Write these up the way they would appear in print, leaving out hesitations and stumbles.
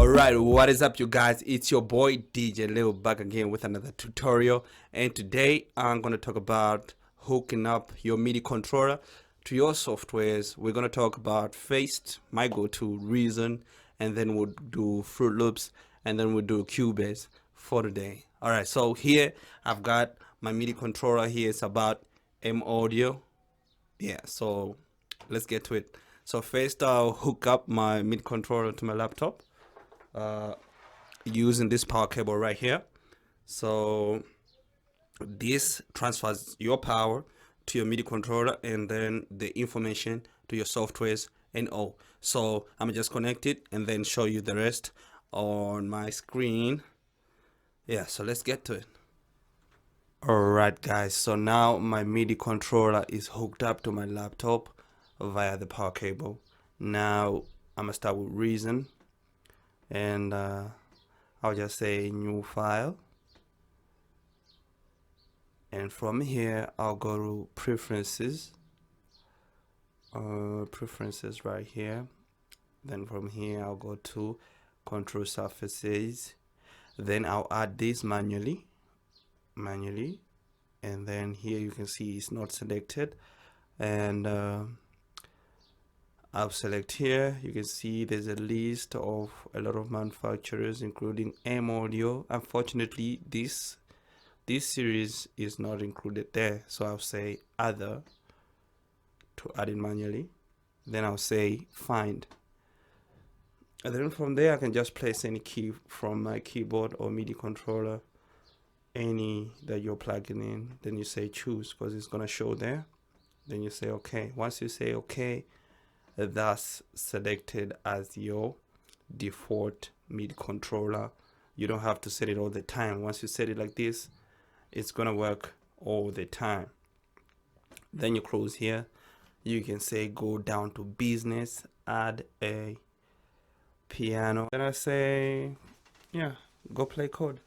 Alright, what is up you guys? It's your boy DJ Lil back again with another tutorial, and today I'm going to talk about hooking up your MIDI controller to your softwares. We're going to talk about Faced, my go-to, Reason, and then we'll do Fruit Loops, and then we'll do Cubase for today. Alright, so here I've got my MIDI controller. Here it's about M Audio. Yeah, so let's get to it. So first I'll hook up my MIDI controller to my laptop using this power cable right here. So this transfers your power to your MIDI controller and then the information to your softwares and all. So I'm just connect it and then show you the rest on my screen. Yeah, so let's get to it. Alright guys, so now my MIDI controller is hooked up to my laptop via the power cable. Now I'm gonna start with Reason, and I'll just say new file, and from here I'll go to preferences right here. Then from here I'll go to control surfaces, then I'll add this manually, and then here you can see it's not selected, and I'll select here. You can see there's a list of a lot of manufacturers including M Audio. Unfortunately this series is not included there, so I'll say other to add it manually, then I'll say find, and then from there I can just place any key from my keyboard or MIDI controller, any that you're plugging in. Then you say choose because it's gonna show there. Then you say okay. Once you say okay, that's selected as your default MIDI controller. You don't have to set it all the time. Once you set it like this, it's gonna work all the time. Then you close here. You can say go down to business, add a piano, then I say yeah, go play code.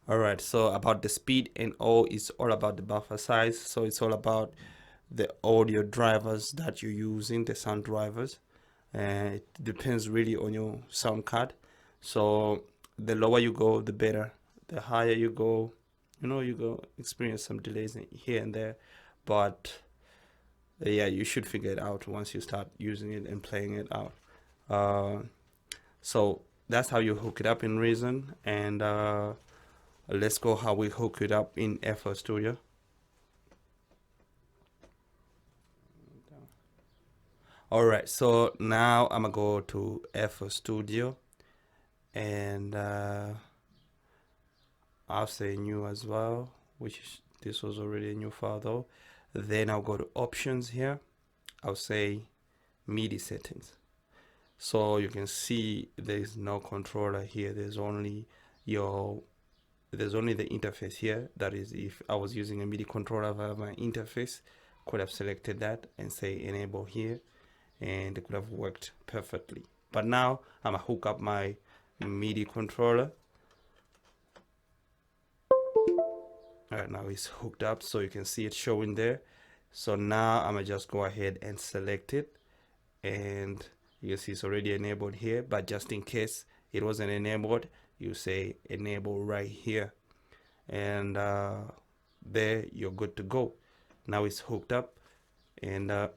Alright, so about the speed and all, it's all about the buffer size. So it's all about the audio drivers that you're using, the sound drivers, and it depends really on your sound card. So the lower you go, the better. The higher you go, you go experience some delays here and there, but yeah, you should figure it out once you start using it and playing it out. So that's how you hook it up in Reason, and let's go how we hook it up in FL Studio. Alright, so now I'm gonna go to FL Studio, and I'll say new as well, this was already a new file though. Then I'll go to options here. I'll say MIDI settings. So you can see there's no controller here. There's only the interface here. That is, if I was using a MIDI controller via my interface, could have selected that and say enable here, and it could have worked perfectly. But now I'm gonna hook up my MIDI controller. Alright, now it's hooked up, so you can see it showing there. So now I'm gonna just go ahead and select it, and you can see it's already enabled here. But just in case it wasn't enabled, you say enable right here, and there you're good to go. Now it's hooked up, and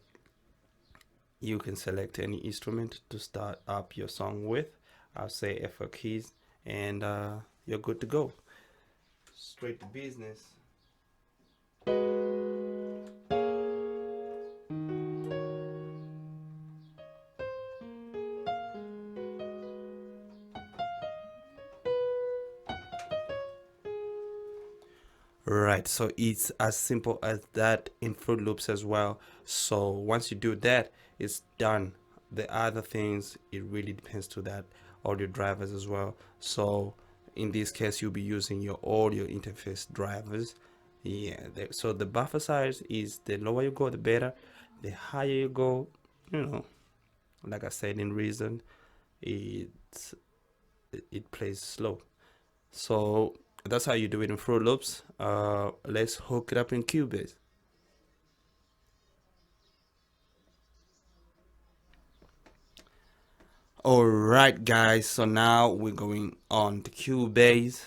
you can select any instrument to start up your song with. I'll say FL keys, and you're good to go. Straight to business. Right, so it's as simple as that in Fruit Loops as well. So once you do that, it's done. The other things, it really depends to that audio drivers as well. So in this case, you'll be using your audio interface drivers. Yeah, so the buffer size is, the lower you go, the better. The higher you go, like I said in Reason, it plays slow. So That's how you do it in Fruit Loops. Let's hook it up in Cubase. Alright guys, so now we're going on to Cubase.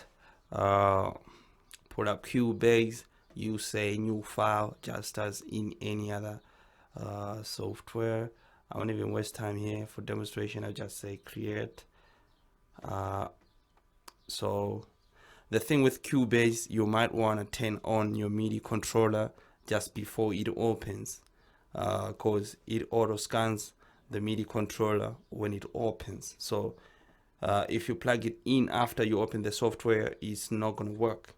Pull up Cubase, you say new file just as in any other software. I won't even waste time here for demonstration. I just say create. So the thing with Cubase, you might want to turn on your MIDI controller just before it opens, because it auto scans the MIDI controller when it opens. So if you plug it in after you open the software, it's not going to work.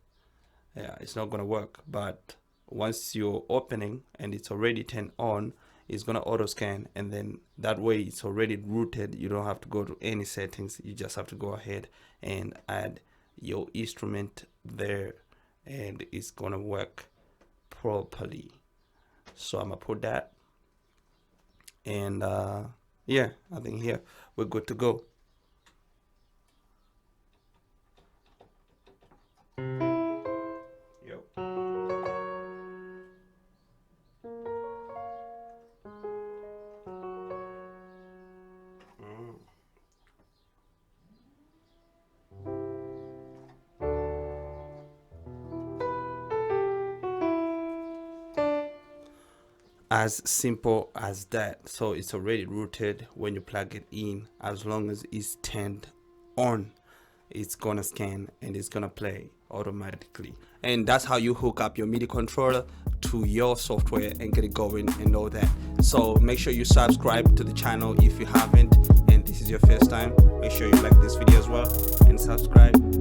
Yeah, it's not going to work. But once you're opening and it's already turned on, it's going to auto scan, and then that way it's already rooted. You don't have to go to any settings. You just have to go ahead and add your instrument there, and it's going to work properly. So I'm going to put that, and yeah, I think here we're good to go. As simple as that. So it's already rooted when you plug it in. As long as it's turned on, it's gonna scan and it's gonna play automatically. And that's how you hook up your MIDI controller to your software and get it going and all that. So make sure you subscribe to the channel if you haven't, and this is your first time. Make sure you like this video as well and subscribe.